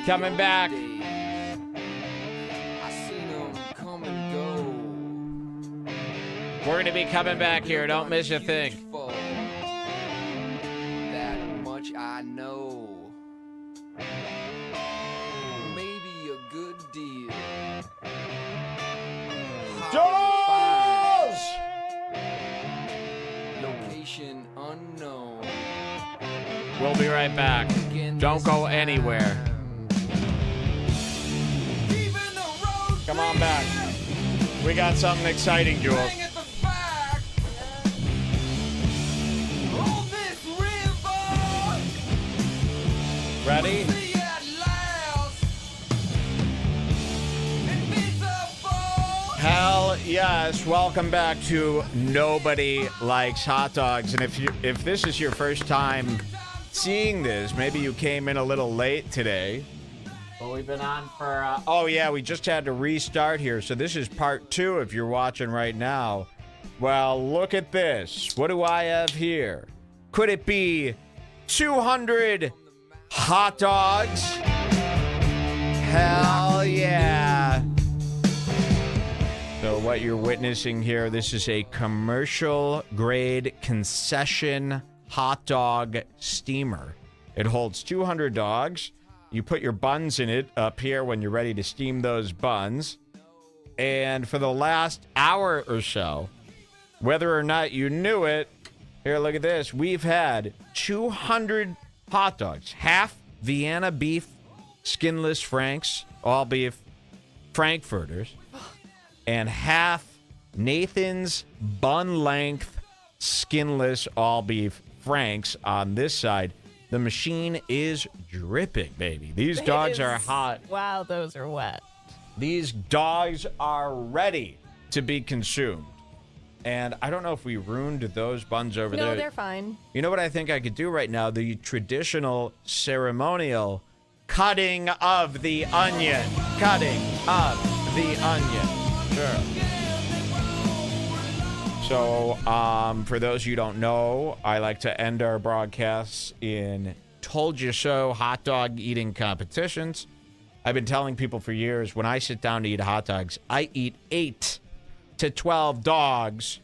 Coming back. We're going to be coming back here. Don't miss a thing. That much I know. Maybe a good deal. Jaws! Location unknown. We'll be right back. Don't go anywhere. Come on back. We got something exciting, Jules. Ready? Hell yes. Welcome back to Nobody Likes Hot Dogs. And if this is your first time seeing this, maybe you came in a little late today. But we've been on for, oh yeah, we just had to restart here. So this is part 2 if you're watching right now. Well, look at this. What do I have here? Could it be 200 hot dogs? Hell yeah. So what you're witnessing here, this is a commercial grade concession hot dog steamer. It holds 200 dogs. You put your buns in it up here when you're ready to steam those buns. And for the last hour or so, whether or not you knew it, here, look at this. We've had 200 hot dogs, half Vienna beef, skinless Franks, all beef Frankfurters, and half Nathan's bun length, skinless, all beef Franks on this side. The machine is dripping, baby. These dogs are hot. Wow, those are wet. These dogs are ready to be consumed. And I don't know if we ruined those buns over there. No, they're fine. You know what I think I could do right now? The traditional ceremonial cutting of the onion. Cutting of the onion. Sure. So, for those you don't know, I like to end our broadcasts in told you so hot dog eating competitions. I've been telling people for years, when I sit down to eat hot dogs, I eat 8 to 12 dogs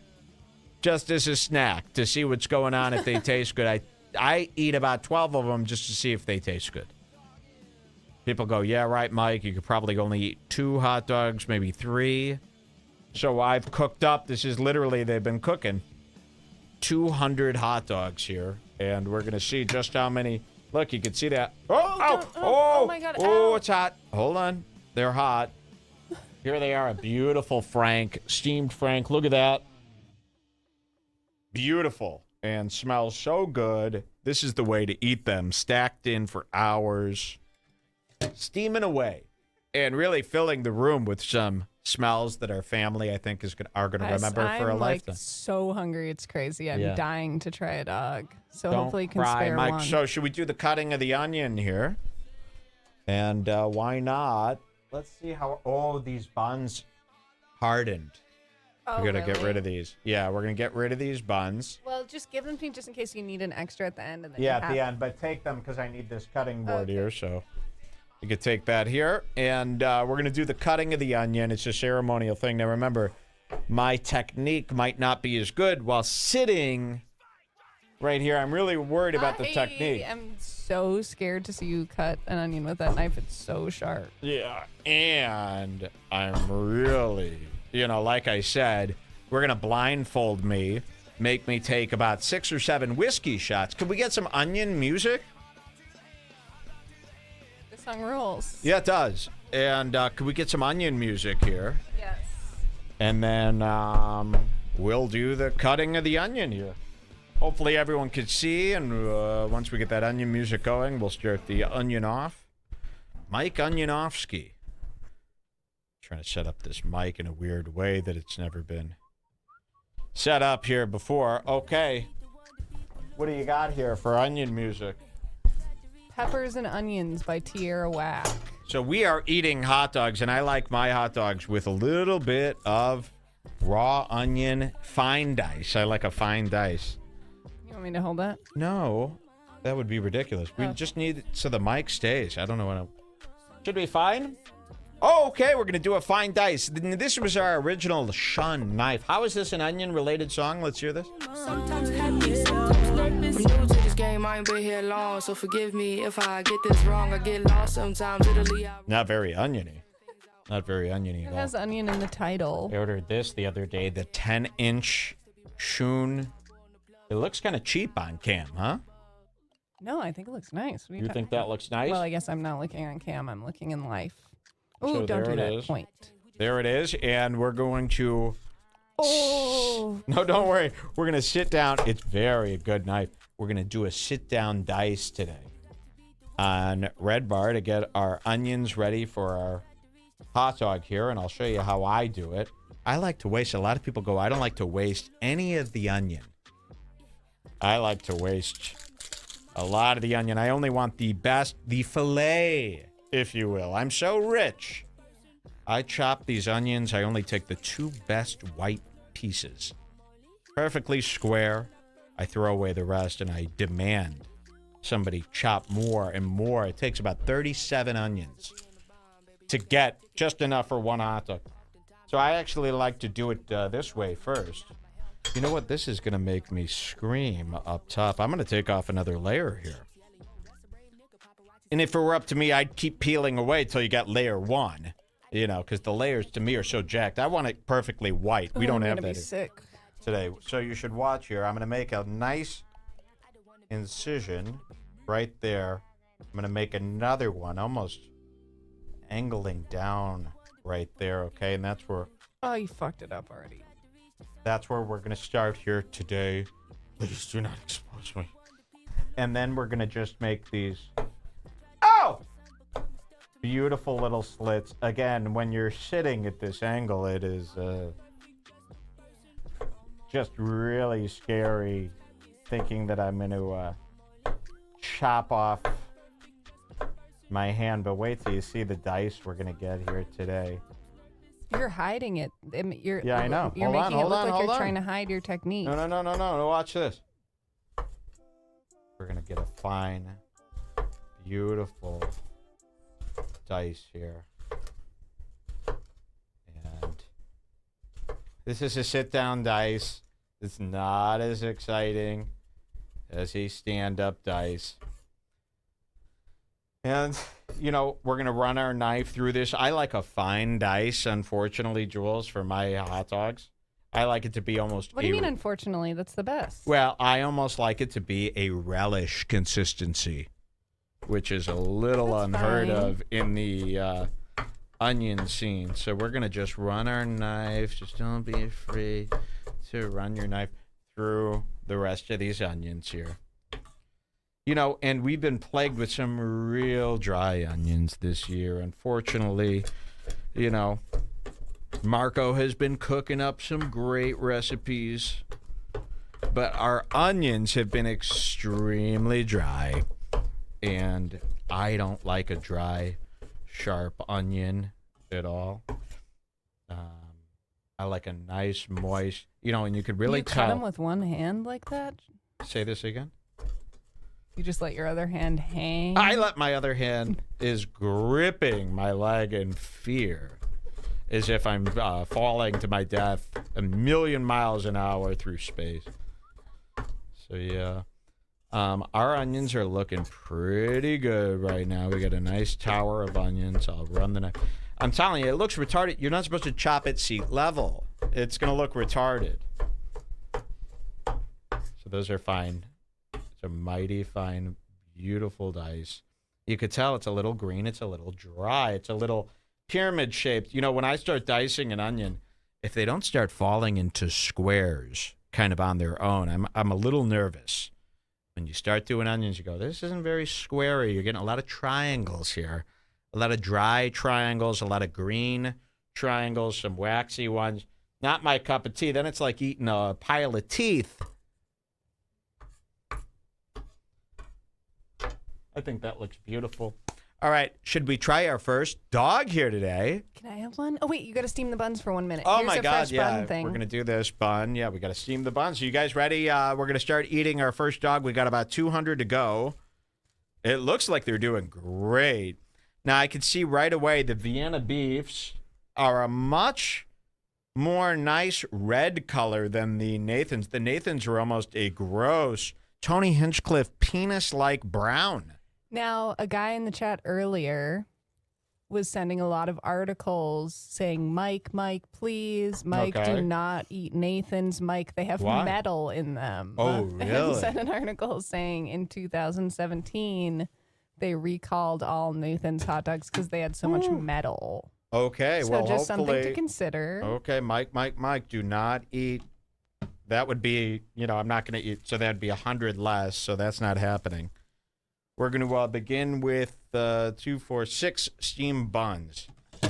just as a snack to see what's going on, if they taste good. I eat about 12 of them just to see if they taste good. People go, yeah, right, Mike, you could probably only eat 2 hot dogs, maybe 3. So I've cooked up, this is literally, they've been cooking 200 hot dogs here. And we're going to see just how many. Look, you can see that. Oh my God. Oh, it's hot. Hold on. They're hot. Here they are, a beautiful Frank, steamed Frank. Look at that. Beautiful. And smells so good. This is the way to eat them. Stacked in for hours. Steaming away. And really filling the room with some smells that our family, I think, are going to remember for a lifetime. I'm so hungry, it's crazy. I'm dying to try a dog. So Don't hopefully you can cry, spare Mike. one. So should we do the cutting of the onion here? And why not? Let's see how these buns hardened. Oh, We're going to get really? rid of these. Yeah, we're going to get rid of these buns. Well, just give them to me just in case you need an extra at the end. And then Yeah, at the end. But take them because I need this cutting board here. So you could take that here. And we're going to do the cutting of the onion. It's a ceremonial thing. Now, remember, my technique might not be as good while sitting right here. I'm really worried about the technique. I'm so scared to see you cut an onion with that knife. It's so sharp. Yeah, and I'm really, like I said, we're going to blindfold me, make me take about 6 or 7 whiskey shots. Could we get some onion music? This song rules. Yeah, it does. And could we get some onion music here? Yes. And then we'll do the cutting of the onion here. Hopefully everyone can see, and once we get that onion music going, we'll start the onion off. Mike Onionovsky. Trying to set up this mic in a weird way that it's never been set up here before. Okay. What do you got here for onion music? Peppers and Onions by Tierra Whack. So we are eating hot dogs, and I like my hot dogs with a little bit of raw onion fine dice. I like a fine dice. You want me to hold that? No, that would be ridiculous. We just need it so the mic stays. I don't know what Should be fine. Oh, okay, we're going to do a fine dice. This was our original Shun knife. How is this an onion-related song? Let's hear this. Sometimes happiness I'm new to this game, I ain't been here long, so forgive me if I get this wrong. I get lost sometimes. Not very oniony. Not very oniony at It all. has onion in the title. I ordered this the other day, the 10-inch Shun. It looks kind of cheap on cam, huh? No, I think it looks nice. What are You think that looks nice? Well, I guess I'm not looking on cam. I'm looking in life. So Oh, don't there do it that. is. Point. There it is, and we're going to... Oh. No, don't worry. We're going to sit down. It's very good knife. We're going to do a sit-down dice today on Redbar to get our onions ready for our hot dog here, and I'll show you how I do it. I like to waste. A lot of people go, I don't like to waste any of the onion. I like to waste a lot of the onion. I only want the best, the filet, if you will. I'm so rich. I chop these onions. I only take the 2 best white pieces. Perfectly square. I throw away the rest, and I demand somebody chop more and more. It takes about 37 onions to get just enough for one hot dog. So I actually like to do it this way first. You know what? This is going to make me scream up top. I'm going to take off another layer here. And if it were up to me, I'd keep peeling away till you got layer 1. You know, because the layers to me are so jacked. I want it perfectly white. We don't have I'm gonna that be sick. today. So you should watch here. I'm going to make a nice incision right there. I'm going to make another one almost angling down right there, okay? And that's where Oh, you fucked it up already. we're going to start here today. Please do not expose me. And then we're going to just make these beautiful little slits. Again, when you're sitting at this angle, it is just really scary thinking that I'm going to chop off my hand. But wait till you see the dice we're going to get here today. You're hiding it. Yeah, I know. You're Hold on, making it hold look on, like hold you're on. trying to hide your technique. No. Watch this. We're going to get a fine, beautiful dice here. And this is a sit-down dice. It's not as exciting as a stand-up dice. And, you know, we're going to run our knife through this. I like a fine dice, unfortunately, Jules, for my hot dogs. I like it to be almost What do you mean, unfortunately? That's the best. well, I almost like it to be a relish consistency, which is a little That's unheard fine. of in the onion scene. So we're going to just run our knife. Just don't be afraid to run your knife through the rest of these onions here. You know, and we've been plagued with some real dry onions this year. Unfortunately, you know, Marco has been cooking up some great recipes, but our onions have been extremely dry. And I don't like a dry, sharp onion at all. I like a nice, moist, you know, and you could really you tell. cut them with one hand like that? Say this again. You just let your other hand hang? I let my other hand is gripping my leg in fear, as if I'm falling to my death a million miles an hour through space. So yeah, our onions are looking pretty good right now. We got a nice tower of onions. I'll run the knife. I'm telling you, it looks retarded. You're not supposed to chop at seat level. It's gonna look retarded. So those are fine. It's a mighty fine, beautiful dice. You could tell it's a little green. It's a little dry. It's a little pyramid shaped. You know, when I start dicing an onion, if they don't start falling into squares kind of on their own, I'm a little nervous. When you start doing onions, you go, this isn't very squarey. You're getting a lot of triangles here. A lot of dry triangles, a lot of green triangles, some waxy ones. Not my cup of tea. Then it's like eating a pile of teeth. I think that looks beautiful. All right, should we try our first dog here today? Can I have one? Oh, wait, you got to steam the buns for 1 minute. Oh, Here's my a God, fresh yeah. bun thing. We're going to do this bun. Yeah, we got to steam the buns. So you guys ready? We're going to start eating our first dog. We got about 200 to go. It looks like they're doing great. Now, I could see right away the Vienna beefs are a much more nice red color than the Nathans. The Nathans are almost a gross Tony Hinchcliffe penis-like brown. Now, a guy in the chat earlier was sending a lot of articles saying, Mike, please. Mike, Okay. do not eat Nathan's. Mike, they have Why? metal in them. Oh, And really? sent an article saying in 2017 they recalled all Nathan's hot dogs because they had so much metal. Okay, So well, just hopefully. something to consider. Okay, Mike, do not eat. That would be, I'm not going to eat. So that'd be 100 less. So that's not happening. We're going to begin with 2, 4, 6 steam buns.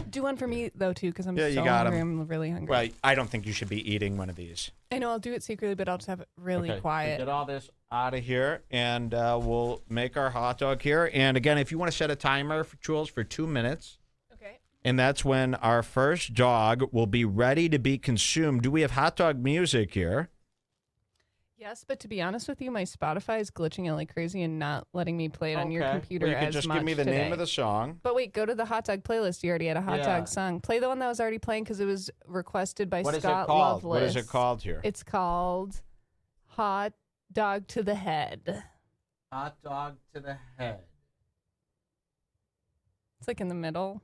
Do one for me, though, too, because I'm Yeah, you so got hungry. 'em. I'm really hungry. Well, I don't think you should be eating one of these. I know I'll do it secretly, but I'll just have it really Okay, so quiet. get all this out of here, and we'll make our hot dog here. And again, if you want to set a timer for Jules for 2 minutes, Okay. and that's when our first dog will be ready to be consumed. Do we have hot dog music here? Yes, but to be honest with you, my Spotify is glitching out like crazy and not letting me play it on your Okay. computer Well, you as could just much give me the today. name of the song. But wait, go to the hot dog playlist. You already had a hot Yeah. dog song. Play the one that was already playing because it was requested by What is Scott it called? Loveless. What is it called here? It's called Hot Dog to the Head. Hot dog to the head. It's like in the middle.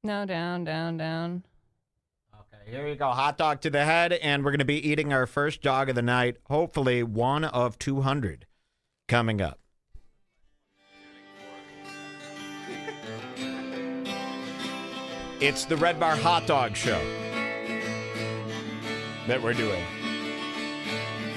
No, down, down, down. Okay, here you go. Hot dog to the head, and we're going to be eating our first dog of the night. Hopefully, one of 200 coming up. It's the Redbar Hot Dog Show that we're doing.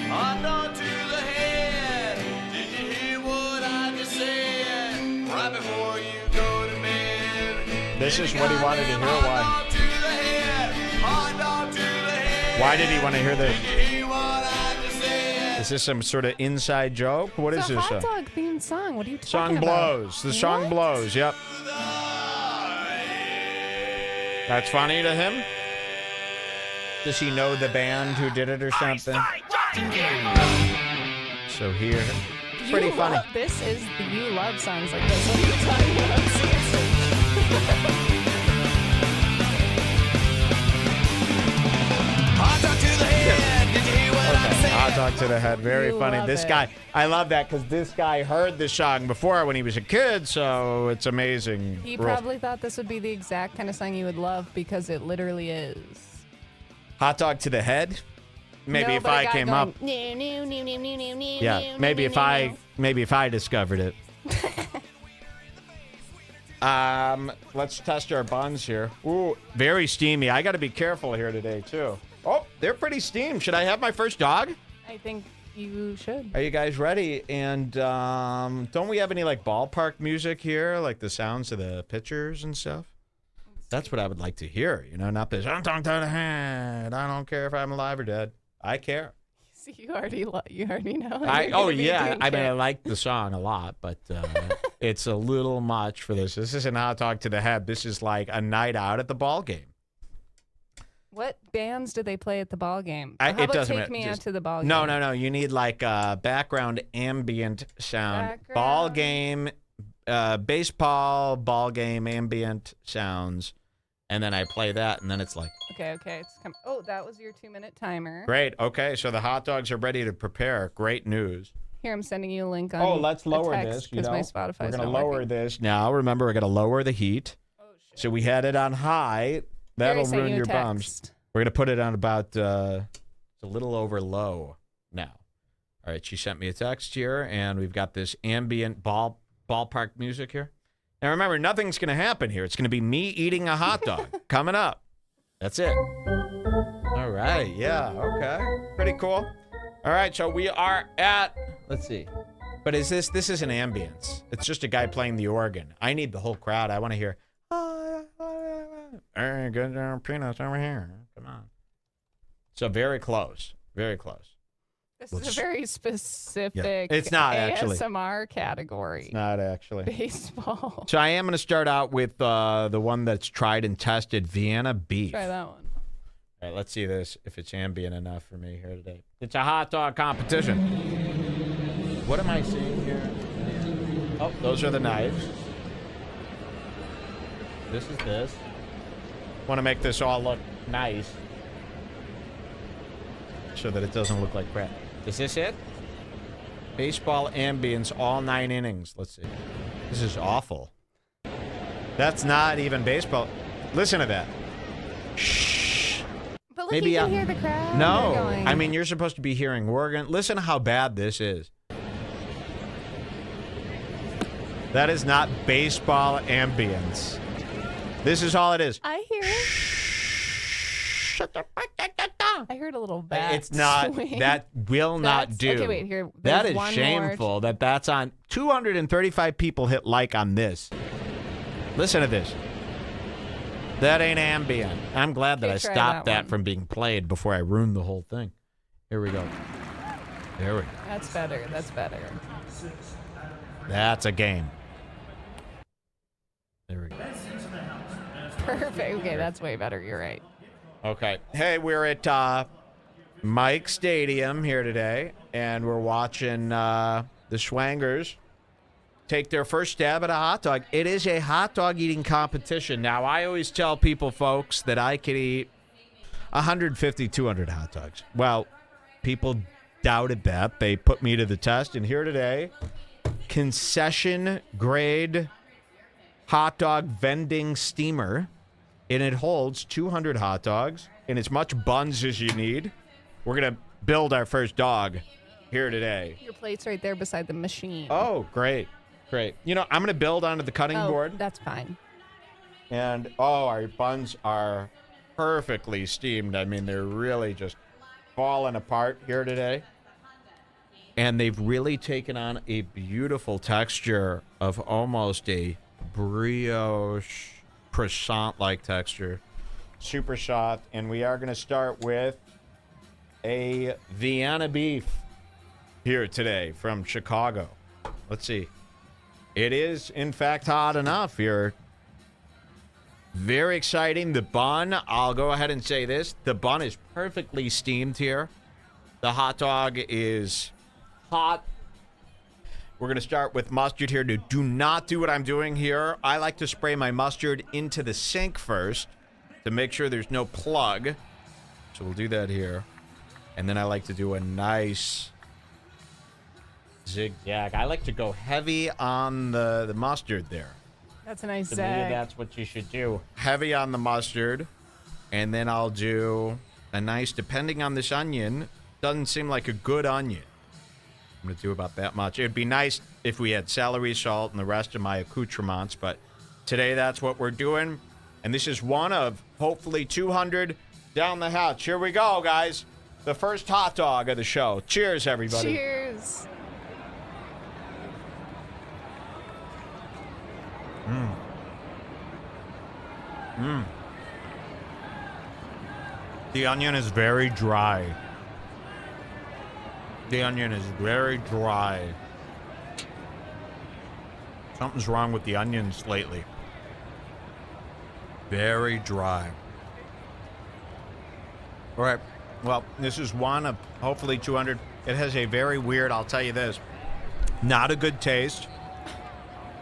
Hot dog to the head. Did you hear what I just said? Right before you go to bed. This is what he wanted to hear. Why? Hot dog to the head. Hot dog to the head. Why did he want to hear this? Did you hear what I just said? Is this some sort of inside joke? What is It's a this? hot dog themed song. What are you talking Song about? blows. The song What? blows. Yep. That's funny to him? Does he know the band who did it or something? So here, it's pretty You funny. Love, this is the You Love songs like this. What are you talking about? Hot dog to the head. Did you hear what I Okay, said? hot dog to the head. Very You funny. love This it. guy, I love that because this guy heard this song before when he was a kid, so it's amazing. He Real- probably thought this would be the exact kind of song you would love because it literally is. Hot dog to the head. Maybe No, if but a I guy came going, up, "New, new, new, new, new, new, new, yeah. new, Maybe new, if new, I new." discovered it. Let's test our buns here. Ooh, very steamy. I got to be careful here today too. Oh, they're pretty steamed. Should I have my first dog? I think you should. Are you guys ready? And don't we have any like ballpark music here, like the sounds of the pitchers and stuff? That's what I would like to hear. Not this. I'm talking to the hand. I don't care if I'm alive or dead. I care. See, you already know. You're I gonna be doing I it. like the song a lot, but it's a little much for this. This isn't hot dog to the head. This is like a night out at the ball game. What bands do they play at the ball game? It How about doesn't take matter. me out Just- to the ball game? No. You need like background ambient sound. Ball Background. game, baseball, ball game, ambient sounds. And then I play that, and then it's like, Okay. It's oh, that was your 2-minute timer. great. Okay, so the hot dogs are ready to prepare. Great news. Here, I'm sending you a link on. Oh, let's lower a this. text because my Spotify's We're going to not lower working. this now. Remember, we're going to lower the heat. Oh, shit. So we had it on high. That'll Gary sent ruin you a your bums. text. We're going to put it on about it's a little over low now. All right, she sent me a text here, and we've got this ambient ballpark music here. Now, remember, nothing's going to happen here. It's going to be me eating a hot dog coming up. That's it. All right, yeah, okay. Pretty cool. All right, so we are at, let's see. But this is an ambience. It's just a guy playing the organ. I need the whole crowd. I want to hear, good peanuts over here. Come on. So very close. Very close. This is a very specific It's not actually. ASMR category. It's not actually. Baseball. So I am going to start out with the one that's tried and tested, Vienna beef. Try that one. All right, let's see this, if it's ambient enough for me here today. It's a hot dog competition. What am I seeing here? Oh, those are the knives. This is this. Want to make this all look nice so that it doesn't look like crap. Is this it? Baseball ambience, all 9 innings. Let's see. This is awful. That's not even baseball. Listen to that. Shh. But look, Maybe you can hear the crowd. No, They're going. I mean, you're supposed to be hearing Oregon. Listen to how bad this is. That is not baseball ambience. This is all it is. I hear it. I heard a little bat. It's not. swing. That will not do. Okay, wait, here. That there's is one shameful that that's on. 235 people hit like on this. Listen to this. That ain't ambient. I'm glad that Okay, I try stopped that that one. from being played before I ruined the whole thing. Here we go. There we go. That's better. That's better. That's a game. There we go. Perfect. Okay, that's way better. You're right. Okay. Hey, we're at Mike Stadium here today, and we're watching the Schwangers take their first stab at a hot dog. It is a hot dog eating competition. Now, I always tell people, folks, that I could eat 150, 200 hot dogs. Well, people doubted that. They put me to the test, and here today, concession grade hot dog vending steamer, and it holds 200 hot dogs and as much buns as you need. We're going to build our first dog here today. Your plate's right there beside the machine. Oh, great. Great. You know, I'm going to build onto the cutting board. That's fine. And, our buns are perfectly steamed. I mean, they're really just falling apart here today. And they've really taken on a beautiful texture of almost a brioche croissant-like texture. Super soft. And we are going to start with a Vienna beef here today from Chicago. Let's see. It is, in fact, hot enough here. Very exciting. The bun, I'll go ahead and say this. The bun is perfectly steamed here. The hot dog is hot. We're going to start with mustard here. Do not do what I'm doing here. I like to spray my mustard into the sink first to make sure there's no plug. So we'll do that here. And then I like to do a nice zigzag. I like to go heavy on the mustard there. That's a nice To me, zag. that's what you should do. Heavy on the mustard. And then I'll do a nice, depending on this onion, doesn't seem like a good onion. I'm going to do about that much. It'd be nice if we had celery salt and the rest of my accoutrements, but today that's what we're doing. And this is one of, hopefully, 200 down the hatch. Here we go, guys. The first hot dog of the show. Cheers, everybody. Cheers. The onion is very dry. The onion is very dry. Something's wrong with the onions lately. Very dry. All right. Well, this is one of hopefully 200. It has a very weird, I'll tell you this, not a good taste.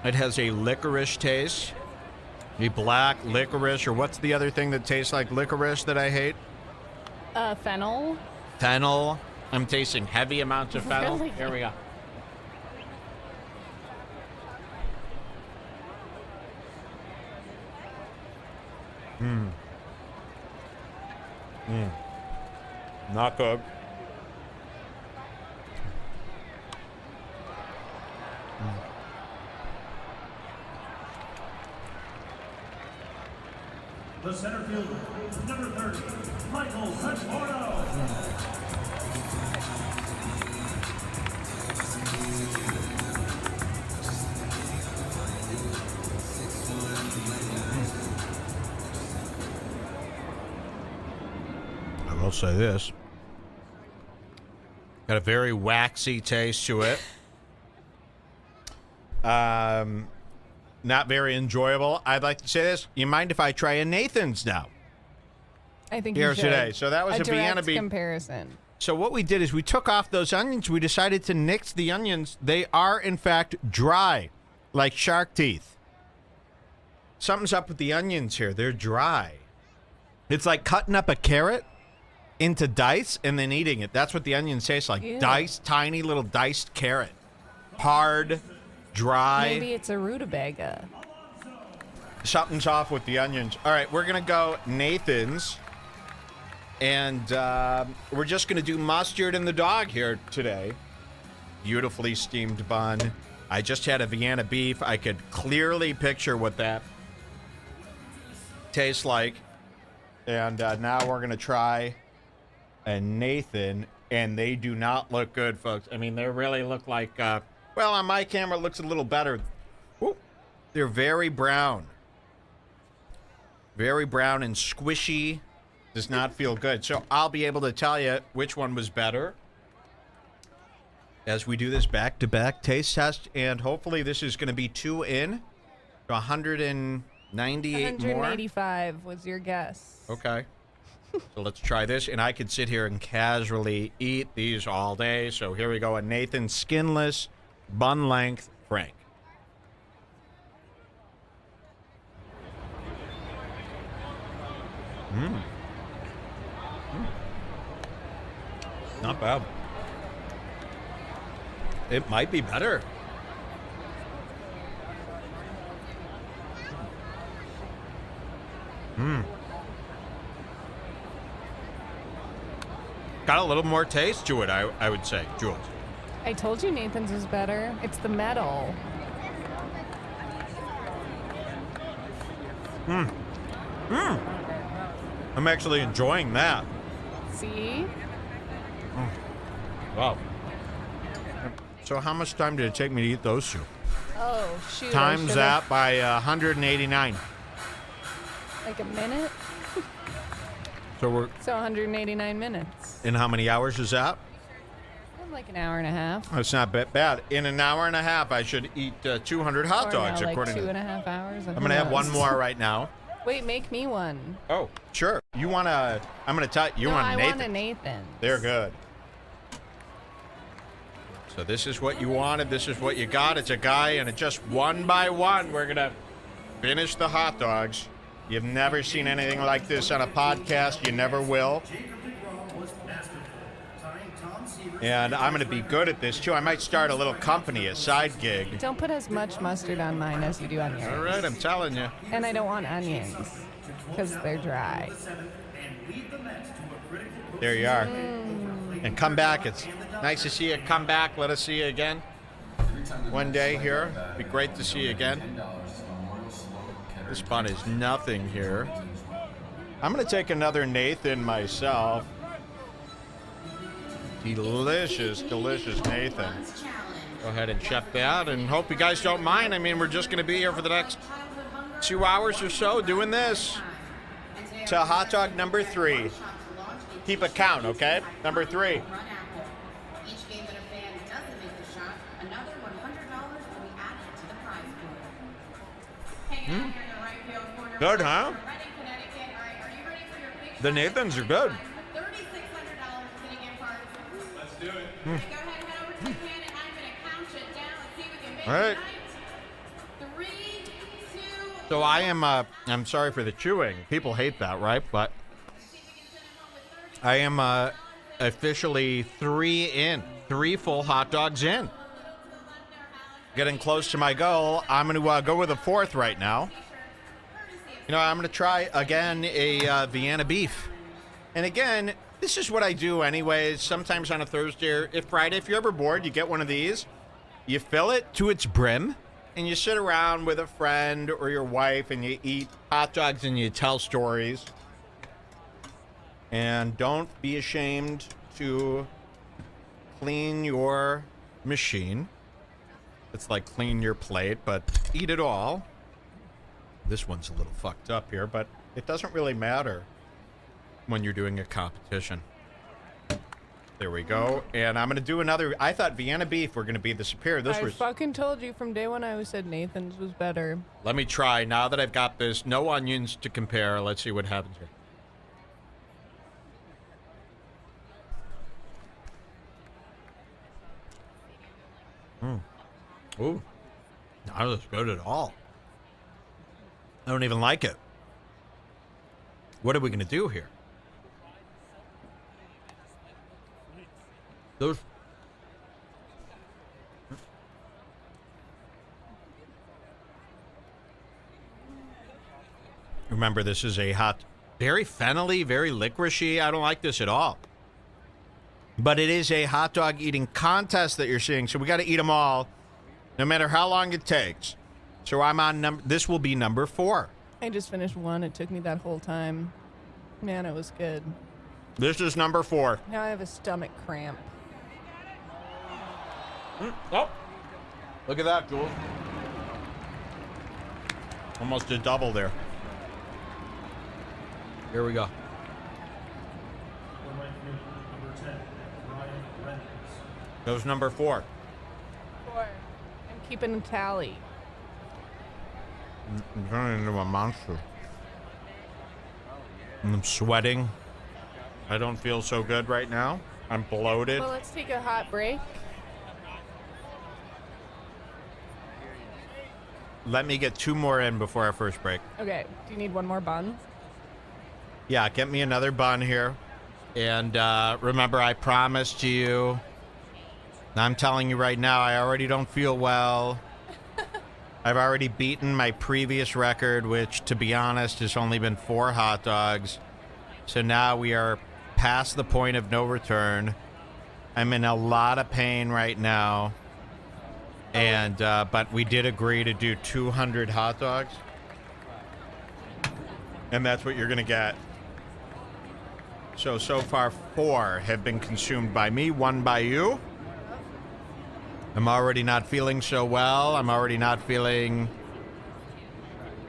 It has a licorice taste. A black licorice, or what's the other thing that tastes like licorice that I hate? Fennel. Fennel. I'm tasting heavy amounts of fennel. Really? Here we go. Not good. The center fielder, number 30, Michael Redbar. I will say this. Got a very waxy taste to it. Not very enjoyable. I'd like to say this. You mind if I try a Nathan's now? I think Here you should. today. So that was a Vienna direct beef. comparison. So what we did is we took off those onions. We decided to nix the onions. They are, in fact, dry, like shark teeth. something's up with the onions here. They're dry. It's like cutting up a carrot into dice and then eating it. That's what the onions taste like. Ew. Diced, tiny little diced carrot. Hard, dry. Maybe it's a rutabaga. Something's off with the onions. All right, we're going to go Nathan's. And we're just going to do mustard and the dog here today. Beautifully steamed bun. I just had a Vienna beef. I could clearly picture what that tastes like. And now we're going to try a Nathan. And they do not look good, folks. I mean, they really look like, well, on my camera, it looks a little better. Ooh, they're very brown. Very brown and squishy. Does not feel good. So I'll be able to tell you which one was better as we do this back-to-back taste test. And hopefully this is going to be 2 in. 198 more. 185 was your guess. Okay. So let's try this. And I could sit here and casually eat these all day. So here we go. A Nathan skinless, bun-length Frank. Not bad. It might be better. Got a little more taste to it, I would say, Jules. I told you Nathan's was better. It's the metal. I'm actually enjoying that. See? Wow. So how much time did it take me to eat those two? Oh, shoot. I Times should've- that by 189. Like a minute? So we're So 189 minutes. in how many hours is that? Like an hour and a half. That's not bad. In an hour and a half, I should eat 200 hot Or dogs, no, like according to... 2.5 hours. I'm going to have one more right now. Wait, make me one. Oh, sure. You want to... I'm going to tell you No, want I Nathan. want a Nathan. They're good. So this is what you wanted. This is what you got. It's a guy, and it just one by one, we're going to finish the hot dogs. You've never seen anything like this on a podcast. You never will. And I'm going to be good at this, too. I might start a little company, a side gig. Don't put as much mustard on mine as you do on yours. All right, I'm telling you. And I don't want onions because they're dry. There you are. And come back. It's nice to see you. Come back. Let us see you again one day here. Be great to see you again. This bun is nothing here. I'm going to take another Nathan myself. Delicious, delicious Nathan. Go ahead and check that and hope you guys don't mind. I mean, we're just going to be here for the next 2 hours or so doing this. To hot dog number 3. Keep a count, okay? Number 3. Each game that a fan doesn't make the shot, another $100 will be added to the prize pool. Hanging out here in the right field corner. Good, huh? Reading, Connecticut. All right, are you ready for your big The Nathans are good. $3,600 in a gift card. Let's do it. Go ahead and head over to the can, and I'm going to count you down and see if we can make All right. it tonight. 3, 2, So I am, I'm sorry for the chewing. People hate that, right? But I am officially 3 in. 3 full hot dogs in. Getting close to my goal. I'm going to go with a 4th right now. You know, I'm going to try, again, a Vienna beef. And again, this is what I do anyways. Sometimes on a Thursday or Friday, if you're ever bored, you get one of these. You fill it to its brim. And you sit around with a friend or your wife and you eat hot dogs and you tell stories. And don't be ashamed to clean your machine. It's like clean your plate, but eat it all. This one's a little fucked up here, but it doesn't really matter when you're doing a competition. There we go. And I'm going to do another. I thought Vienna beef were going to be the superior. This I was. fucking told you from day one I said Nathan's was better. Let me try. Now that I've got this, no onions to compare. Let's see what happens here. Ooh. Not as good at all. I don't even like it. What are we going to do here? Those... Remember, this is a hot... Very fennelly, very licoricey. I don't like this at all. But it is a hot dog eating contest that you're seeing, so we got to eat them all, no matter how long it takes. So I'm on this will be number 4. I just finished one. It took me that whole time. Man, it was good. This is number 4. Now I have a stomach cramp. Oh, look at that, Jules. Almost a double there. Here we go. Number 10, Ryan Reynolds. Goes number 4. 4. I'm keeping a tally. I'm turning into a monster. I'm sweating. I don't feel so good right now. I'm bloated. Well, let's take a hot break. Let me get 2 more in before our first break. Okay. Do you need one more bun? Yeah, get me another bun here. And remember, I promised you. I'm telling you right now, I already don't feel well. I've already beaten my previous record, which, to be honest, has only been 4 hot dogs. So now we are past the point of no return. I'm in a lot of pain right now. And but we did agree to do 200 hot dogs. And that's what you're going to get. So far 4 have been consumed by me, 1 by you. I'm already not feeling so well. I'm already not feeling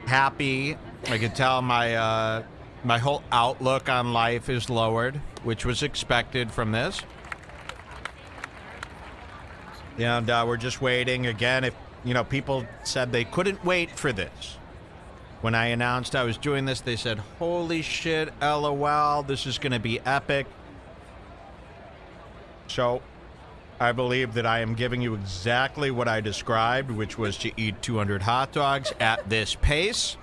happy. I can tell my my whole outlook on life is lowered, which was expected from this. And we're just waiting. Again, if, you know, people said they couldn't wait for this. When I announced I was doing this, they said, holy shit, LOL, this is going to be epic. So I believe that I am giving you exactly what I described, which was to eat 200 hot dogs at this pace.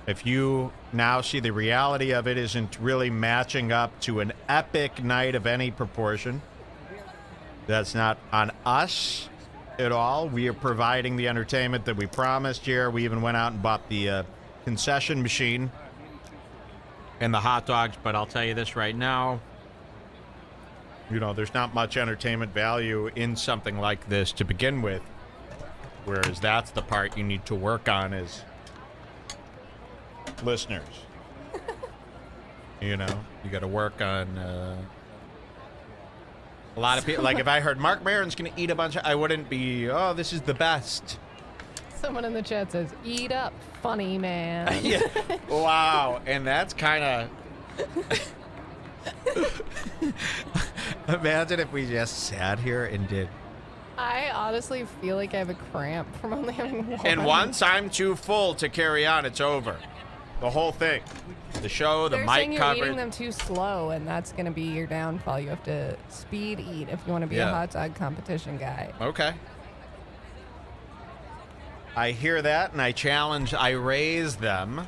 If you now see the reality of it isn't really matching up to an epic night of any proportion, that's not on us at all. We are providing the entertainment that we promised here. We even went out and bought the concession machine and the hot dogs, but I'll tell you this right now, you know, there's not much entertainment value in something like this to begin with, whereas that's the part you need to work on as listeners. You know, you got to work on a lot of people. Like, if I heard Mark Maron's going to eat a bunch of, I wouldn't be, oh, this is the best. Someone in the chat says, eat up, funny man. Yeah. Wow. And that's kind of... Imagine if we just sat here and did... I honestly feel like I have a cramp from only having one. And once I'm too full to carry on, it's over. The whole thing. The show, the They're mic saying you're coverage. eating them too slow, and that's going to be your downfall. You have to speed eat if you want to be a hot dog competition guy. Okay. I hear that, and I raise them.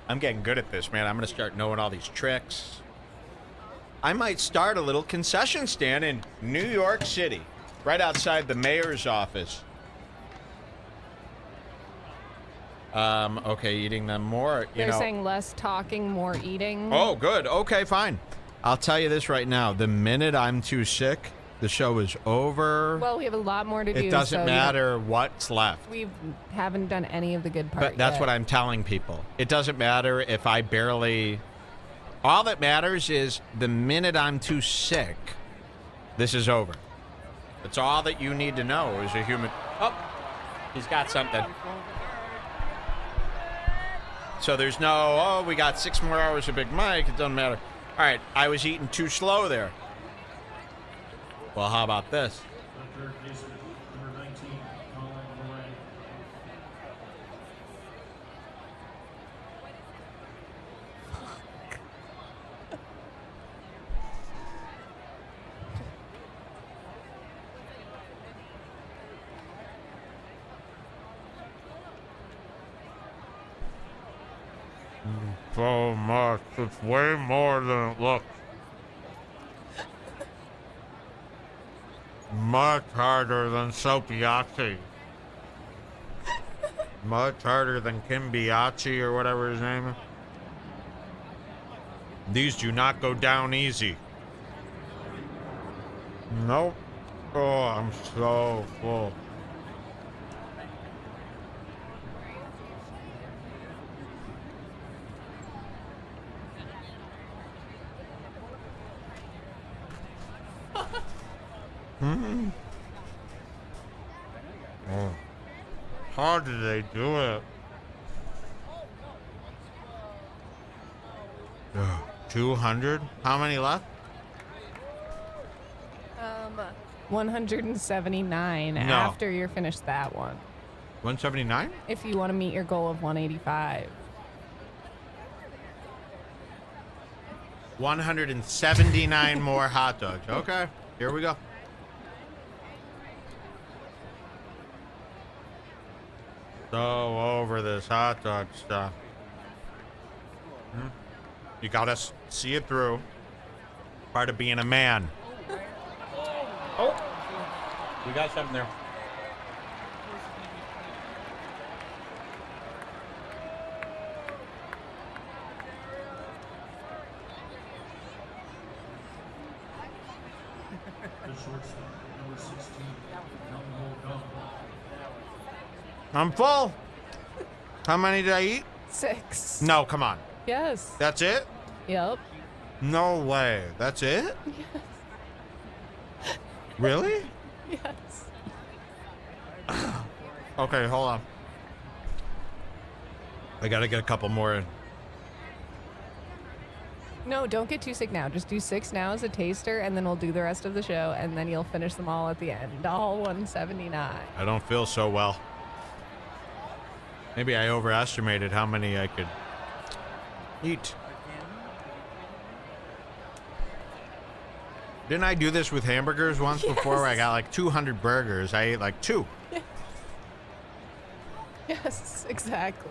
I'm getting good at this, man. I'm going to start knowing all these tricks. I might start a little concession stand in New York City, right outside the mayor's office. Okay, eating them more, They're saying less talking, more eating. Oh, good. Okay, fine. I'll tell you this right now. The minute I'm too sick, the show is over. Well, we have a lot more to do. It doesn't matter what's left. We haven't done any of the good part But that's yet. what I'm telling people. It doesn't matter if I barely... All that matters is the minute I'm too sick, this is over. That's all that you need to know as a human... Oh, he's got something. So there's no, oh, we got 6 more hours of Big Mike. It doesn't matter. All right, I was eating too slow there. Well, how about this? Third case, number 19, Colin Moran. so much. It's way more than it looks. Much harder than Sopiachi. Much harder than Kimbiachi or whatever his name is. These do not go down easy. Nope. Oh, I'm so full. Oh. How did they do it? 200? How many left? 179 after you're finished that one. 179? If you want to meet your goal of 185. 179 more hot dogs. Okay, here we go. So over this hot dog stuff. You gotta see it through. Part of being a man. Oh, we got something there. The shortstop, number 16, Elton Hotdog. I'm full. How many did I eat? 6. No, come on. Yes. That's it? Yep. No way. That's it? Yes. Really? Yes. Okay, hold on. I gotta get a couple more in. No, don't get too sick now. Just do 6 now as a taster, and then we'll do the rest of the show, and then you'll finish them all at the end. All 179. I don't feel so well. Maybe I overestimated how many I could eat. Didn't I do this with hamburgers once before where I got like 200 burgers? I ate like 2. Yes, exactly.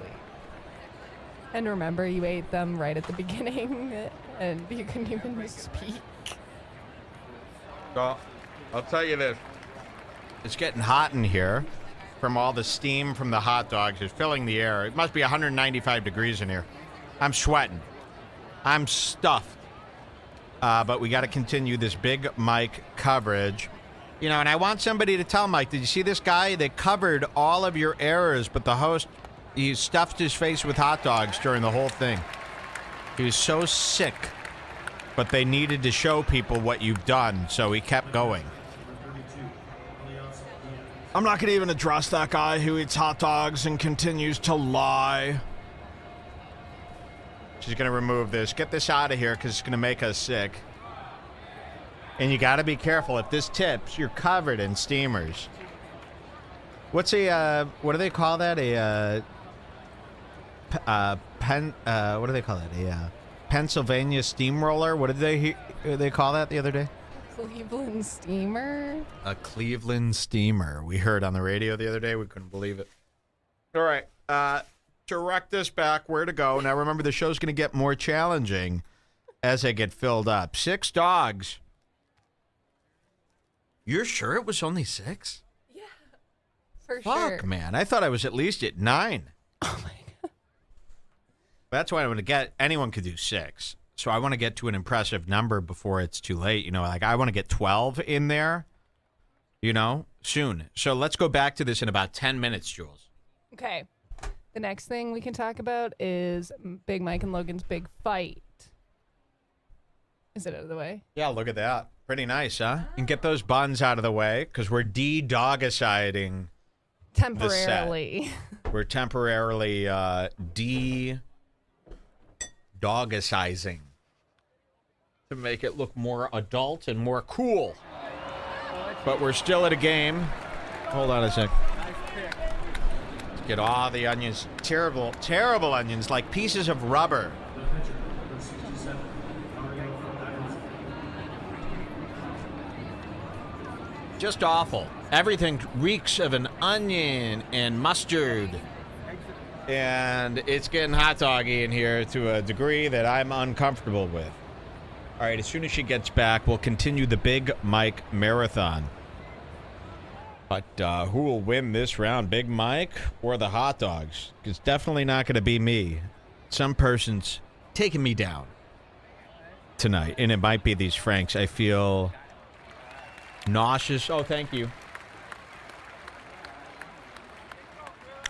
And remember, you ate them right at the beginning, and you couldn't even speak. So, I'll tell you this. It's getting hot in here from all the steam from the hot dogs. It's filling the air. It must be 195 degrees in here. I'm sweating. I'm stuffed. But we got to continue this big Mike coverage. You know, and I want somebody to tell Mike, did you see this guy? They covered all of your errors, but the host, he stuffed his face with hot dogs during the whole thing. He was so sick, but they needed to show people what you've done, so he kept going. I'm not going to even address that guy who eats hot dogs and continues to lie. She's going to remove this. Get this out of here because it's going to make us sick. And you got to be careful. If this tips, you're covered in steamers. What's a, what do they call that? What do they call that? A Pennsylvania steamroller? What did they call that the other day? Cleveland steamer? A Cleveland steamer. We heard on the radio the other day. We couldn't believe it. All right. To wreck this back, where to go? Now, remember, the show's going to get more challenging as I get filled up. 6 dogs. You're sure it was only 6? Yeah. For Fuck, sure. man. I thought I was at least at 9. Oh, my God. That's why I want to get, anyone could do 6. So I want to get to an impressive number before it's too late. You know, like I want to get 12 in there, you know, soon. So let's go back to this in about 10 minutes, Jules. Okay. The next thing we can talk about is Big Mike and Logan's big fight. Is it out of the way? Yeah, look at that. Pretty nice, huh? And get those buns out of the way because we're de-dogiciding. Temporarily. We're temporarily de-dogicizing to make it look more adult and more cool. But we're still at a game. Hold on a sec. Let's get all the onions. Terrible, terrible onions, like pieces of rubber. Just awful. Everything reeks of an onion and mustard. and it's getting hot doggy in here to a degree that I'm uncomfortable with. All right, as soon as she gets back, we'll continue the Big Mike Marathon. But who will win this round, Big Mike or the hot dogs? It's definitely not going to be me. Some person's taking me down tonight, and it might be these Franks. I feel nauseous. Oh, thank you.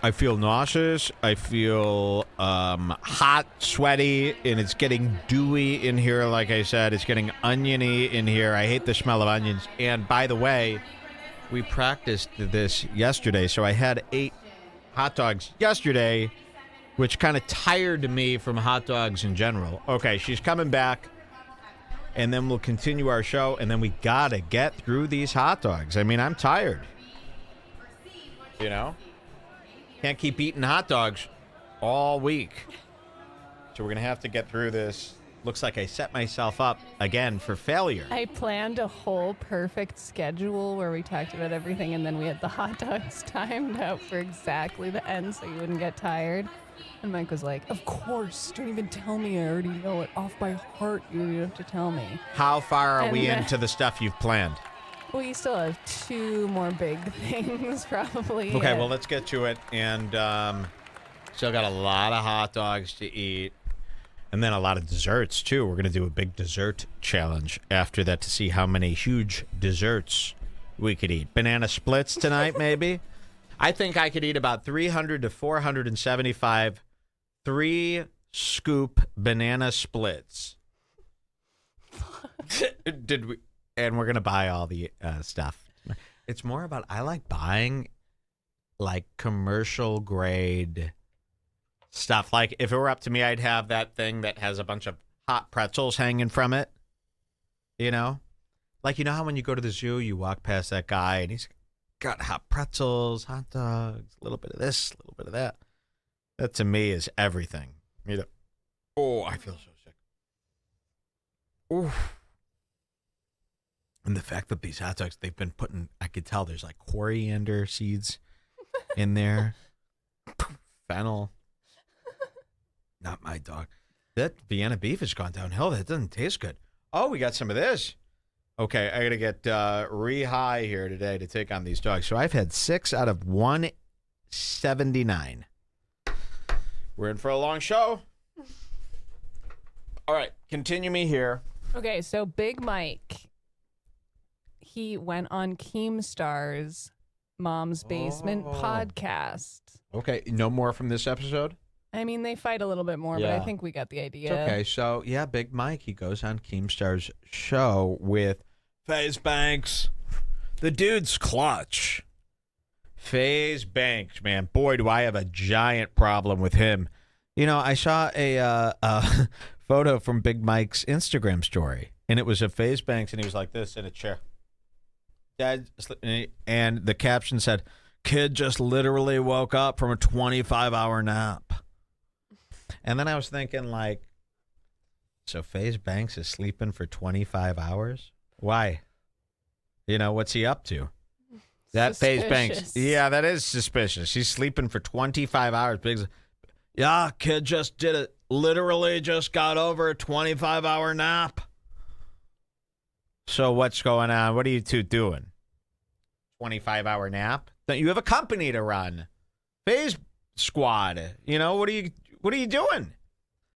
I feel nauseous. I feel hot, sweaty, and it's getting dewy in here. Like I said, it's getting oniony in here. I hate the smell of onions. And by the way, we practiced this yesterday, so I had 8 hot dogs yesterday, which kind of tired me from hot dogs in general. Okay, she's coming back, and then we'll continue our show, and then we got to get through these hot dogs. I mean, I'm tired. You know? Can't keep eating hot dogs all week. So we're going to have to get through this. Looks like I set myself up again for failure. I planned a whole perfect schedule where we talked about everything, and then we had the hot dogs timed out for exactly the end so you wouldn't get tired. And Mike was like, of course, don't even tell me. I already know it off by heart. You don't have to tell me. How far are And we then- into the stuff you've planned? We still have 2 more big things, probably. Okay, Yeah. well, let's get to it. And still got a lot of hot dogs to eat. And then a lot of desserts, too. We're going to do a big dessert challenge after that to see how many huge desserts we could eat. Banana splits tonight, maybe? I think I could eat about 300 to 475 3-scoop banana splits. Did we? And we're going to buy all the stuff. It's more about, I like buying like commercial grade stuff. Like if it were up to me, I'd have that thing that has a bunch of hot pretzels hanging from it. You know? Like, you know how when you go to the zoo, you walk past that guy and he's got hot pretzels, hot dogs, a little bit of this, a little bit of that. That to me is everything. You know? Oh, I feel so sick. Oof. And the fact that these hot dogs, they've been putting, I could tell there's like coriander seeds in there. Fennel. Not my dog. That Vienna beef has gone downhill. That doesn't taste good. Oh, we got some of this. Okay, I got to get re-high here today to take on these dogs. So I've had 6 out of 179. We're in for a long show. All right, continue me here. Okay, so Big Mike, he went on Keemstar's Mom's Basement podcast. Okay, no more from this episode? I mean, they fight a little bit more, but Yeah. I think we got the idea. It's okay, so yeah, Big Mike, he goes on Keemstar's show with FaZe Banks. The dude's clutch. FaZe Banks, man. Boy, do I have a giant problem with him. You know, I saw a photo from Big Mike's Instagram story, and it was of FaZe Banks, and he was like this in a chair. Dad, and the caption said, "Kid just literally woke up from a 25-hour nap." And then I was thinking, like, so FaZe Banks is sleeping for 25 hours? Why? You know, what's he up to? That FaZe Banks. Suspicious. Yeah, that is suspicious. He's sleeping for 25 hours. Biggs, yeah, kid just did it. Literally just got over a 25-hour nap. So what's going on? What are you two doing? 25-hour nap? Don't you have a company to run? FaZe Squad. You know, what are you doing?